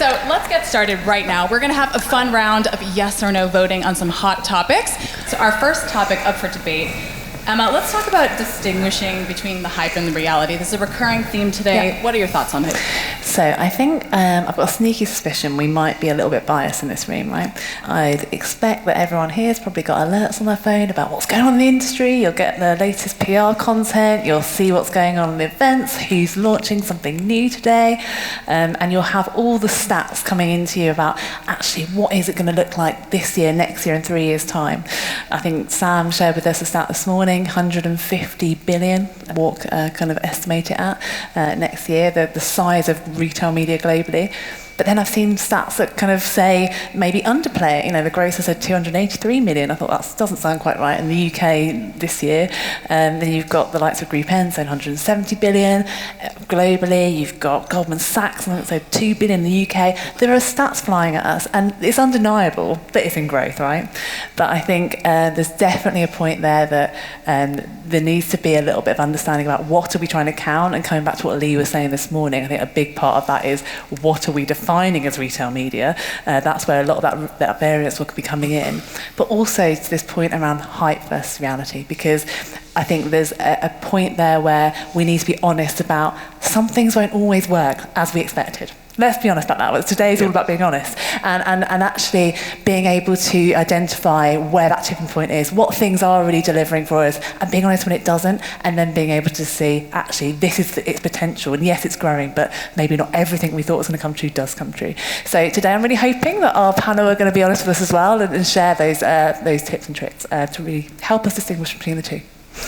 So let's get started right now. We're going to have a fun round of yes or no voting on some hot topics. So our first topic up for debate, Emma, let's talk about distinguishing between the hype and the reality. This is a recurring theme today. Yeah. What are your thoughts on it? So I think I've got a sneaky suspicion we might be a little bit biased in this room, right? I'd expect that everyone here has probably got alerts on their phone about what's going on in the industry. You'll get the latest PR content. You'll see what's going on in the events, who's launching something new today. And you'll have all the stats coming into you about actually what is it going to look like this year, next year, in 3 years' time. I think Sam shared with us a stat this morning, 150 billion, Walk kind of estimate it at next year, the size of retail media globally. But then I've seen stats that kind of say maybe underplay it. You know, the Grocer said 283 million. I thought that doesn't sound quite right in the UK this year. Then you've got the likes of Group N saying 170 billion. Globally, you've got Goldman Sachs saying 2 billion in the UK. There are stats flying at us, and it's undeniable that it's in growth, right? But I think there's definitely a point there that there needs to be a little bit of understanding about what are we trying to count, and coming back to what Lee was saying this morning, I think a big part of that is what are we defining as retail media. That's where a lot of that variance will be coming in. But also to this point around hype versus reality, because I think there's a point there where we need to be honest about some things won't always work as we expected. Let's be honest about that. Today's all about being honest and actually being able to identify where that tipping point is, what things are really delivering for us, and being honest when it doesn't, and then being able to see, actually, this is its potential, and yes, it's growing, but maybe not everything we thought was going to come true does come true. So today I'm really hoping that our panel are going to be honest with us as well and share those tips and tricks to really help us distinguish between the two.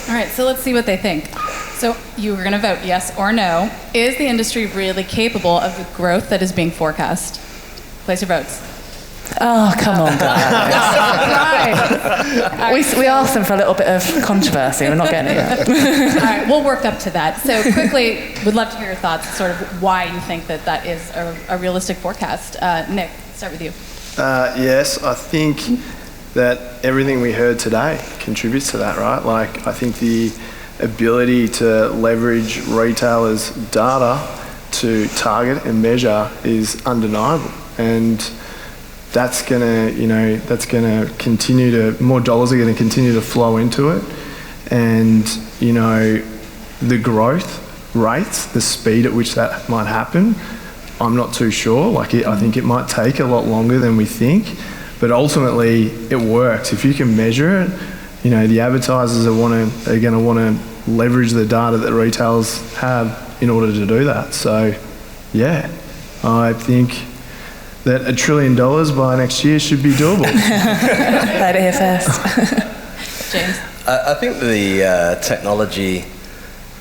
All right, so let's see what they think. So you were going to vote yes or no. Is the industry really capable of the growth that is being forecast? Place your votes. Oh, come on, guys. We asked them for a little bit of controversy. We're not getting it yet. All right, we'll work up to that. So quickly, would love to hear your thoughts, sort of why you think that is a realistic forecast. Nick, start with you. Yes, I think that everything we heard today contributes to that, right? Like, I think the ability to leverage retailers' data to target and measure is undeniable. And that's gonna continue to, more dollars are gonna continue to flow into it. And, the growth rates, the speed at which that might happen, I'm not too sure. I think it might take a lot longer than we think. But ultimately, it works. If you can measure it, the advertisers are going to want to leverage the data that retailers have in order to do that. So, yeah, I think that $1 trillion by next year should be doable. Heard it here first. James? I think the technology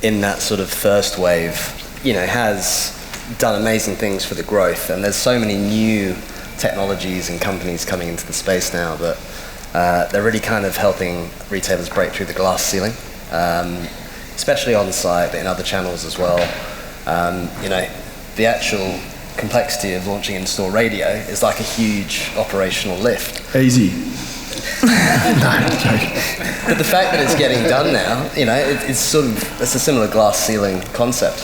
in that sort of first wave, has done amazing things for the growth, and there's so many new technologies and companies coming into the space now that they're really kind of helping retailers break through the glass ceiling, especially on site, but in other channels as well. The actual complexity of launching in-store radio is like a huge operational lift. Easy. No, I'm joking. But the fact that it's getting done now, it's a similar glass ceiling concept.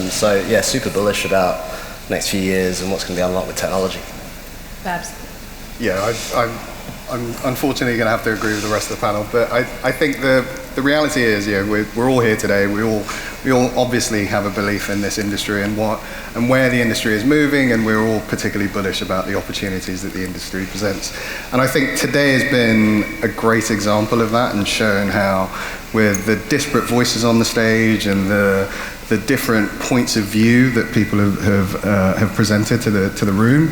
So yeah, super bullish about the next few years and what's going to be unlocked with technology. Babs? Yeah, I'm unfortunately going to have to agree with the rest of the panel, but I think the reality is, we're all here today. We all obviously have a belief in this industry and where the industry is moving, and we're all particularly bullish about the opportunities that the industry presents. And I think today has been a great example of that, and shown how, with the disparate voices on the stage and the different points of view that people have presented to the room,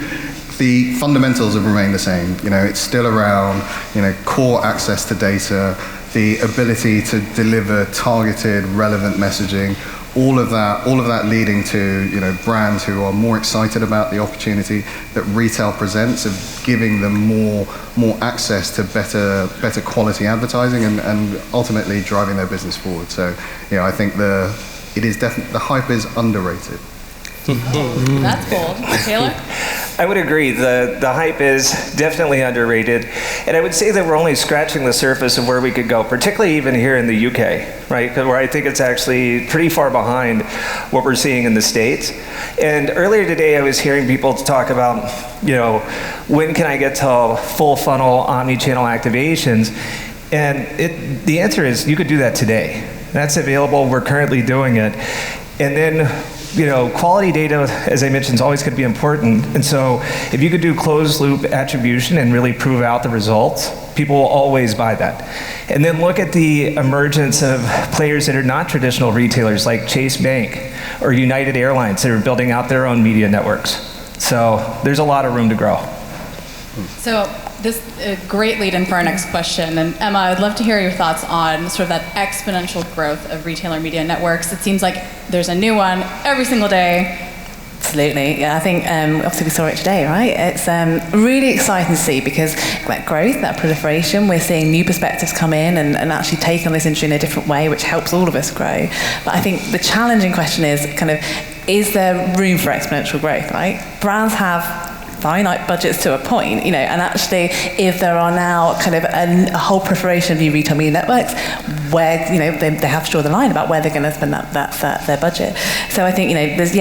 the fundamentals have remained the same. It's still around, core access to data, the ability to deliver targeted, relevant messaging, all of that leading to, brands who are more excited about the opportunity that retail presents, of giving them more access to better quality advertising, and ultimately driving their business forward. So, I think it is definitely, the hype is underrated. That's bold. Taylor? I would agree. The hype is definitely underrated. And I would say that we're only scratching the surface of where we could go, particularly even here in the UK, right? Where I think it's actually pretty far behind what we're seeing in the States. And earlier today, I was hearing people talk about, when can I get to full funnel omni-channel activations? And the answer is you could do that today. That's available. We're currently doing it. And then, quality data, as I mentioned, is always going to be important. And so if you could do closed loop attribution and really prove out the results, people will always buy that. And then look at the emergence of players that are not traditional retailers like Chase Bank or United Airlines that are building out their own media networks. So there's a lot of room to grow. So this is a great lead-in for our next question. And Emma, I'd love to hear your thoughts on sort of that exponential growth of retailer media networks. It seems like there's a new one every single day. Absolutely. Yeah, I think obviously we saw it today, right? It's really exciting to see because that growth, that proliferation, we're seeing new perspectives come in and actually take on this industry in a different way, which helps all of us grow. But I think the challenging question is is there room for exponential growth, right? Brands have finite budgets to a point, and actually if there are now a whole proliferation of new retail media networks where, they have to draw the line about where they're going to spend their budget. So I think, there's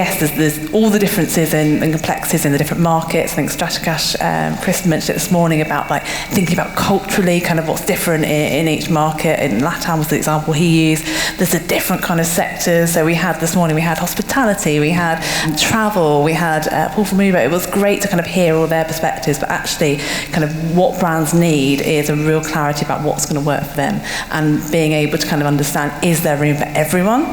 all the differences and complexities in the different markets. I think Stratocash, Chris mentioned it this morning about thinking about culturally what's different in each market. And LATAM was the example he used. There's a different kind of sectors. So this morning we had hospitality, we had travel, we had Paul from Uber. It was great to hear all their perspectives, but actually what brands need is a real clarity about what's going to work for them and being able to understand, is there room for everyone,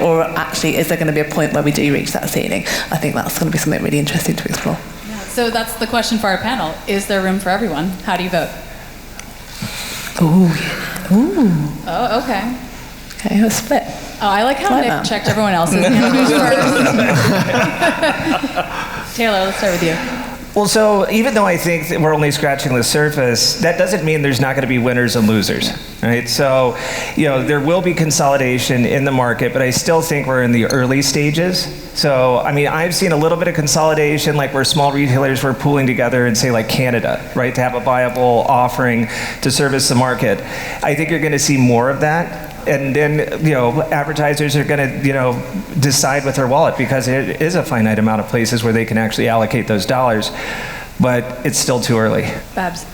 or actually is there going to be a point where we do reach that ceiling? I think that's going to be something really interesting to explore. Yeah, so that's the question for our panel. Is there room for everyone? How do you vote? Ooh. Oh, okay. Okay, a split. Oh, I like how Nick checked everyone else's answers first. Taylor, let's start with you. Well, so even though I think that we're only scratching the surface, that doesn't mean there's not going to be winners and losers, right? So, there will be consolidation in the market, but I still think we're in the early stages. So, I've seen a little bit of consolidation, like where small retailers were pooling together in, say, like Canada, right, to have a viable offering to service the market. I think you're going to see more of that. And then, advertisers are going to, decide with their wallet because it is a finite amount of places where they can actually allocate those dollars. But it's still too early. Babs.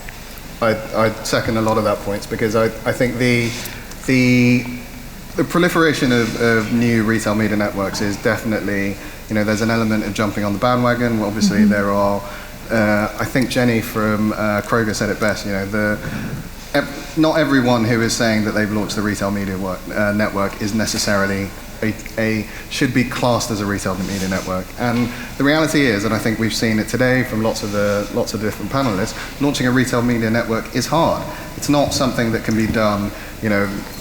I second a lot of that points because I think the proliferation of new retail media networks is definitely, there's an element of jumping on the bandwagon. Obviously, there are, I think Jenny from Kroger said it best, not everyone who is saying that they've launched the retail media network is necessarily should be classed as a retail media network. And the reality is, and I think we've seen it today from lots of different panelists, launching a retail media network is hard. It's not something that can be done,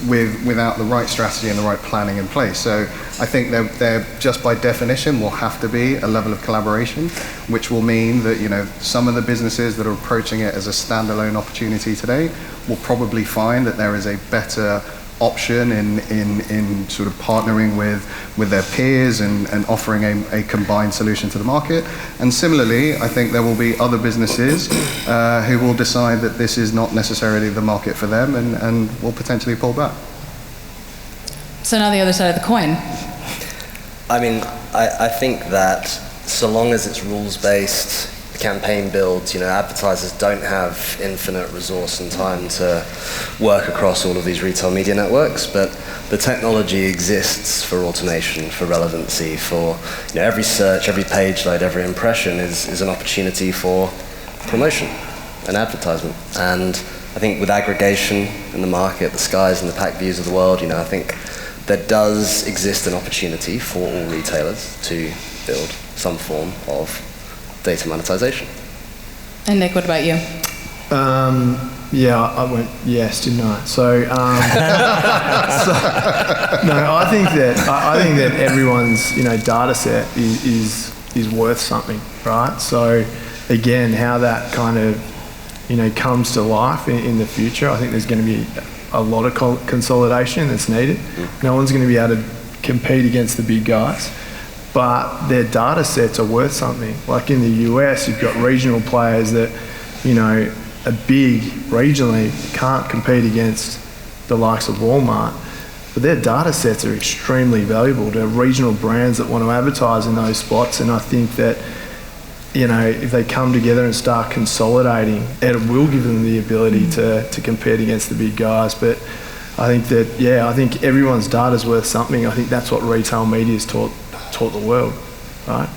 without the right strategy and the right planning in place. So I think there just by definition will have to be a level of collaboration, which will mean that some of the businesses that are approaching it as a standalone opportunity today will probably find that there is a better option in sort of partnering with their peers and offering a combined solution to the market. And similarly, I think there will be other businesses who will decide that this is not necessarily the market for them and will potentially pull back. So now the other side of the coin. I think that so long as it's rules-based, campaign builds, advertisers don't have infinite resource and time to work across all of these retail media networks, but the technology exists for automation, for relevancy, for every search, every page load, every impression is an opportunity for promotion and advertisement. And I think with aggregation in the market, the Skies and the Pack Views of the world, I think there does exist an opportunity for all retailers to build some form of data monetization. And Nick, what about you? Yeah, I went yes, didn't I? So, no, I think that everyone's data set is worth something, right? So, again, how that kind of comes to life in the future, I think there's going to be a lot of consolidation that's needed. No one's going to be able to compete against the big guys. but their data sets are worth something. Like in the US, you've got regional players that, are big regionally, can't compete against the likes of Walmart, but their data sets are extremely valuable to regional brands that want to advertise in those spots. And I think that, if they come together and start consolidating, it will give them the ability to compete against the big guys. But I think that, I think everyone's data's worth something. I think that's what retail media's taught the world, right?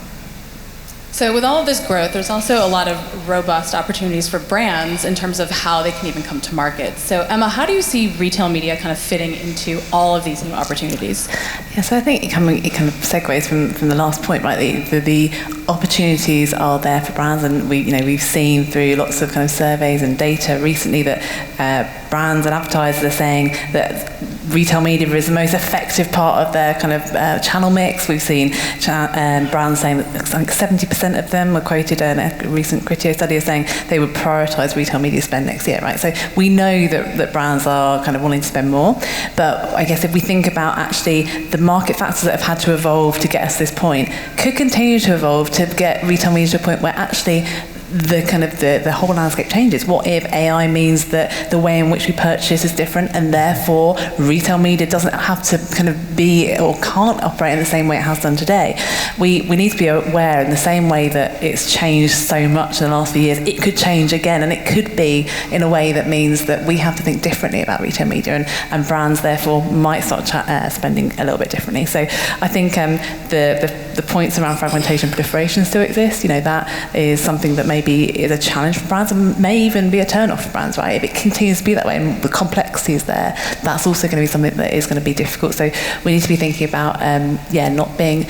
So with all of this growth, there's also a lot of robust opportunities for brands in terms of how they can even come to market. So Emma, how do you see retail media kind of fitting into all of these new opportunities? Yeah, so I think it kind of segues from the last point, right? The opportunities are there for brands, and we've seen through lots of kind of surveys and data recently that brands and advertisers are saying that retail media is the most effective part of their kind of channel mix. We've seen brands saying that I think 70% of them were quoted in a recent Criteo study as saying they would prioritise retail media spend next year, right? So we know that brands are kind of wanting to spend more, but I guess if we think about actually the market factors that have had to evolve to get us to this point could continue to evolve to get retail media to a point where actually the whole landscape changes. What if AI means that the way in which we purchase is different, and therefore retail media doesn't have to kind of be or can't operate in the same way it has done today? We need to be aware in the same way that it's changed so much in the last few years, it could change again, and it could be in a way that means that we have to think differently about retail media, and brands therefore might start spending a little bit differently. So I think the points around fragmentation and proliferation still exist. That is something that maybe is a challenge for brands and may even be a turn-off for brands, right? If it continues to be that way and the complexity is there, that's also going to be something that is going to be difficult. So we need to be thinking about, not being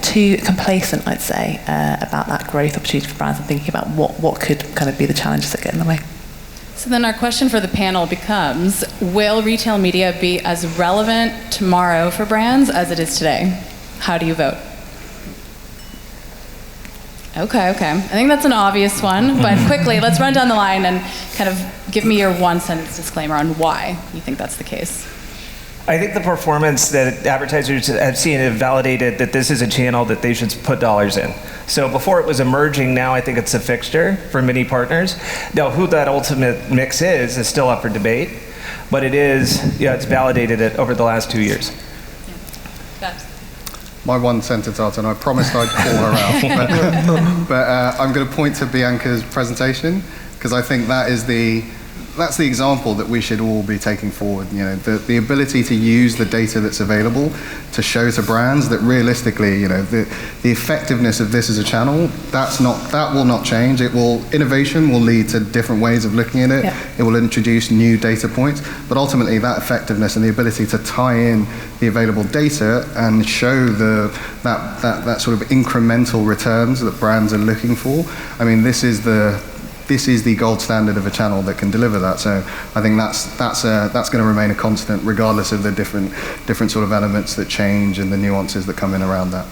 too complacent, I'd say, about that growth opportunity for brands, and thinking about what could kind of be the challenges that get in the way. So then our question for the panel becomes, will retail media be as relevant tomorrow for brands as it is today? How do you vote? Okay. I think that's an obvious one, but quickly, let's run down the line and kind of give me your one-sentence disclaimer on why you think that's the case. I think the performance that advertisers have seen have validated that this is a channel that they should put dollars in. So before it was emerging, now I think it's a fixture for many partners. Now, who that ultimate mix is still up for debate, but it is, it's validated it over the last 2 years. My one sentence answer, and I promised I'd call her out. But I'm going to point to Bianca's presentation, because I think that's the example that we should all be taking forward. The ability to use the data that's available to show to brands that realistically, the effectiveness of this as a channel, that will not change. Innovation will lead to different ways of looking at it. Yeah. It will introduce new data points, but ultimately that effectiveness and the ability to tie in the available data and show that sort of incremental returns that brands are looking for. I mean, this is the gold standard of a channel that can deliver that. So I think that's going to remain a constant, regardless of the different sort of elements that change and the nuances that come in around that.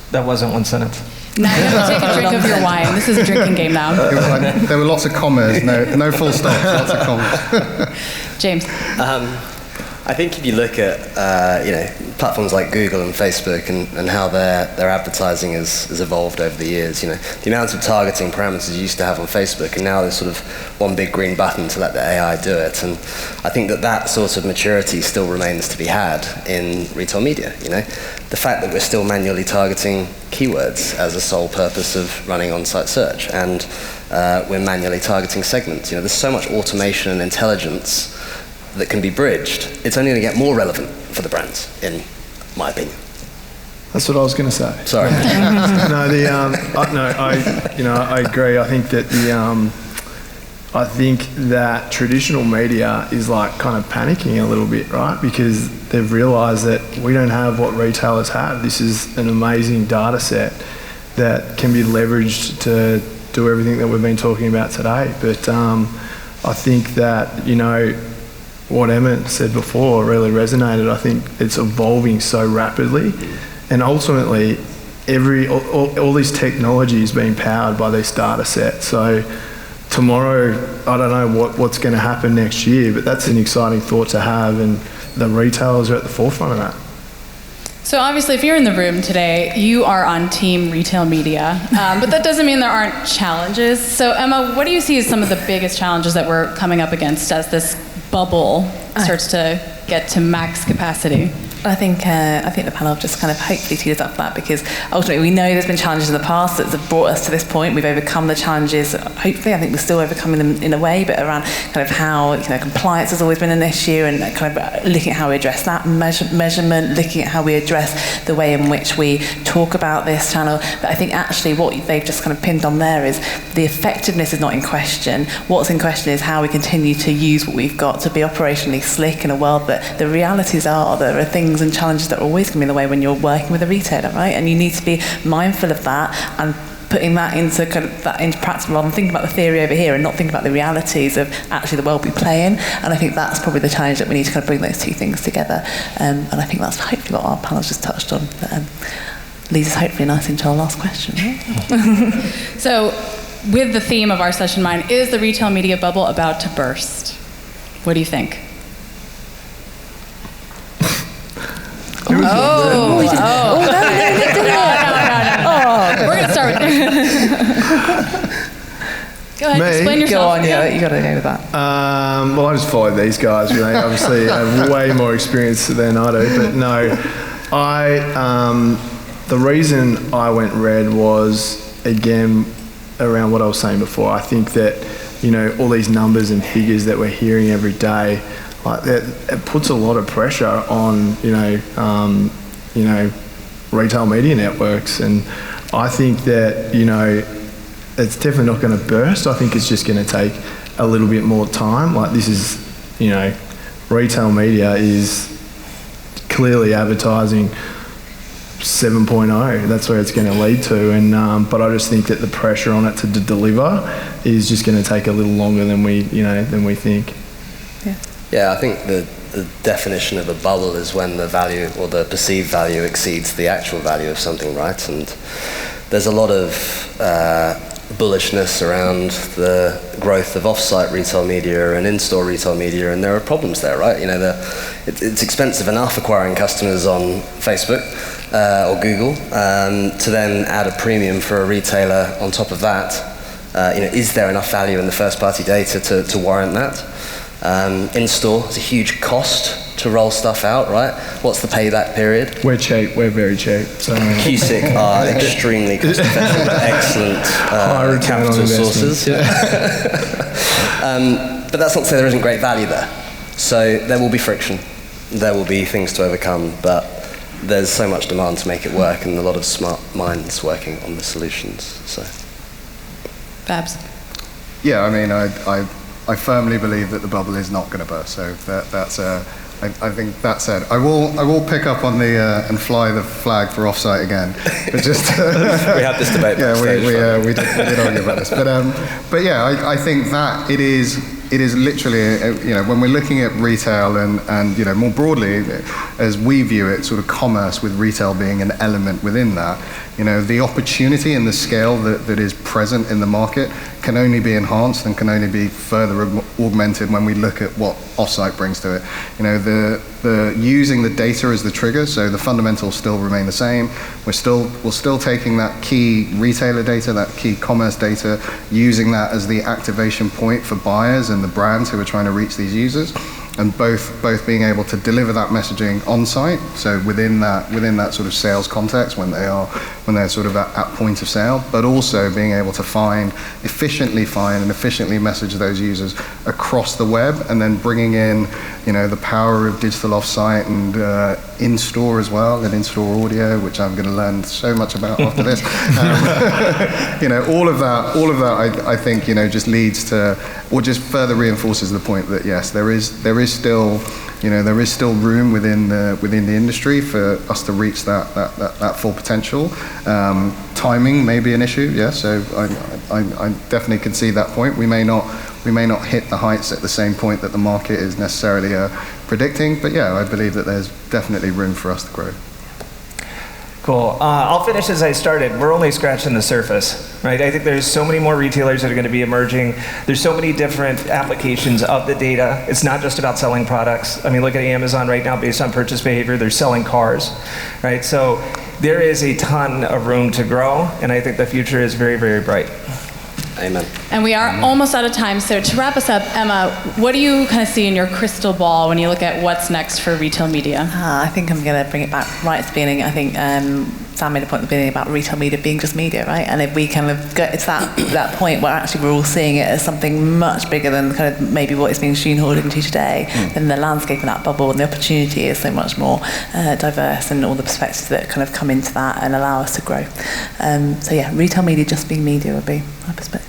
That wasn't one sentence. Now you have to take a drink of your wine. This is a drinking game now. There were lots of commas, no full stops, lots of commas. James. I think if you look at platforms like Google and Facebook and how their advertising has evolved over the years, the amount of targeting parameters you used to have on Facebook, and now there's sort of one big green button to let the AI do it. And I think that sort of maturity still remains to be had in retail media. The fact that we're still manually targeting keywords as a sole purpose of running on-site search, and we're manually targeting segments. There's so much automation and intelligence that can be bridged. It's only going to get more relevant for the brands, in my opinion. That's what I was going to say. Sorry. I agree. I think that traditional media is like kind of panicking a little bit, right? Because they've realised that we don't have what retailers have. This is an amazing data set that can be leveraged to do everything that we've been talking about today. But I think that, what Emmett said before really resonated. I think it's evolving so rapidly, and ultimately all this technology is being powered by this data set. So tomorrow, I don't know what's going to happen next year, but that's an exciting thought to have, and the retailers are at the forefront of that. So obviously, if you're in the room today, you are on team retail media, but that doesn't mean there aren't challenges. So Emma, what do you see as some of the biggest challenges that we're coming up against as this bubble starts to get to max capacity? I think the panel just kind of hopefully teed us up for that, because ultimately we know there's been challenges in the past that have brought us to this point. We've overcome the challenges. Hopefully, I think we're still overcoming them in a way, but around kind of how compliance has always been an issue, and kind of looking at how we address that measurement, looking at how we address the way in which we talk about this channel. But I think actually what they've just kind of pinned on there is the effectiveness is not in question. What's in question is how we continue to use what we've got to be operationally slick in a world that the realities are there are things and challenges that are always going to be in the way when you're working with a retailer, right? And you need to be mindful of that and putting that into practice, rather than thinking about the theory over here and not thinking about the realities of actually the world we play in. And I think that's probably the challenge, that we need to kind of bring those two things together. And I think that's hopefully what our panel's just touched on. But, leads us hopefully nice into our last question, right? So, with the theme of our session in mind, is the retail media bubble about to burst? What do you think? No. We're going to start with Go ahead, explain yourself. Go on, yeah, you got to go with that. Well, I just follow these guys. They obviously have way more experience than I do. But no, the reason I went red was, again, around what I was saying before. I think that, all these numbers and figures that we're hearing every day, like that, it puts a lot of pressure on retail media networks, and I think that it's definitely not going to burst. I think it's just going to take a little bit more time. Like, this is retail media is clearly advertising 7.0. That's where it's going to lead to, and but I just think that the pressure on it to deliver is just going to take a little longer than we think. Yeah, I think the definition of a bubble is when the value or the perceived value exceeds the actual value of something, right? And there's a lot of bullishness around the growth of off-site retail media and in-store retail media, and there are problems there, right? It's expensive enough acquiring customers on Facebook or Google, to then add a premium for a retailer on top of that. Is there enough value in the first-party data to warrant that? In-store, it's a huge cost to roll stuff out, right? What's the payback period? We're cheap. We're very cheap. So Qsic are extremely cost-effective, excellent capital sources. Yeah. But that's not to say there isn't great value there. So there will be friction. There will be things to overcome, but there's so much demand to make it work, and a lot of smart minds working on the solutions. So, Babs. Yeah, I mean, I firmly believe that the bubble is not going to burst. So I think that said, I will pick up on the and fly the flag for offsite again. But just we had this debate. Yeah, we did argue about this. But yeah, I think that it is literally, when we're looking at retail and more broadly, as we view it, sort of commerce with retail being an element within that, the opportunity and the scale that is present in the market can only be enhanced and can only be further augmented when we look at what offsite brings to it. The using the data as the trigger, so the fundamentals still remain the same. We're still taking that key retailer data, that key commerce data, using that as the activation point for buyers and the brands who are trying to reach these users, and both being able to deliver that messaging on site, so within that sort of sales context when they're sort of at point of sale, but also being able to efficiently find and efficiently message those users across the web, and then bringing in the power of digital offsite and in-store as well, and in-store audio, which I'm going to learn so much about after this. All of that I think just leads to, or just further reinforces the point that yes, there is still room within the industry for us to reach that full potential. Timing may be an issue, yes. So I definitely can see that point. We may not hit the heights at the same point that the market is necessarily predicting, but yeah, I believe that there's definitely room for us to grow. Cool. I'll finish as I started. We're only scratching the surface, right? I think there's so many more retailers that are going to be emerging. There's so many different applications of the data. It's not just about selling products. I mean, look at Amazon right now based on purchase behavior. They're selling cars, right? So there is a ton of room to grow, and I think the future is very, very bright. Amen. And we are almost out of time, so to wrap us up, Emma, what do you kind of see in your crystal ball when you look at what's next for retail media? I think I'm going to bring it back right at the beginning. I think Sam made a point at the beginning about retail media being just media, right? And if we kind of get to that point where actually we're all seeing it as something much bigger than kind of maybe what it's being shoehorned into today, then the landscape of that bubble and the opportunity is so much more diverse, and all the perspectives that kind of come into that and allow us to grow. So yeah, retail media just being media would be my perspective.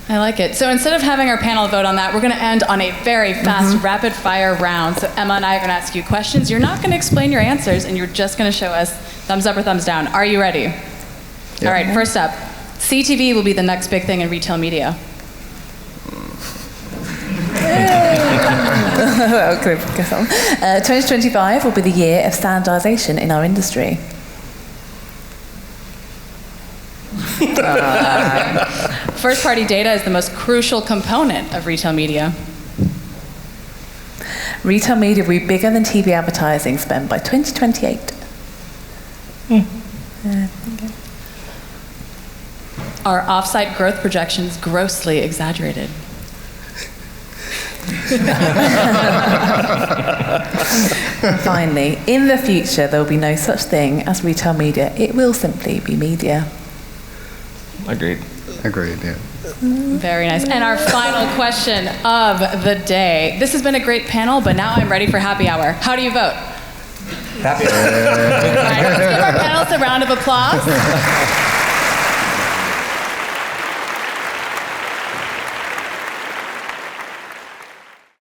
I like it. So instead of having our panel vote on that, we're going to end on a very fast, rapid-fire round. So Emma and I are going to ask you questions. You're not going to explain your answers, and you're just going to show us thumbs up or thumbs down. Are you ready? Yep. All right, first up. CTV will be the next big thing in retail media. Okay, 2025 will be the year of standardization in our industry. First-party data is the most crucial component of retail media. Retail media will be bigger than TV advertising spend by 2028. Are off-site growth projections grossly exaggerated? Finally, in the future, there will be no such thing as retail media. It will simply be media. Agreed. Agreed, yeah. Very nice. And our final question of the day. This has been a great panel, but now I'm ready for happy hour. How do you vote? Happy. All right, let's give our panelists a round of applause.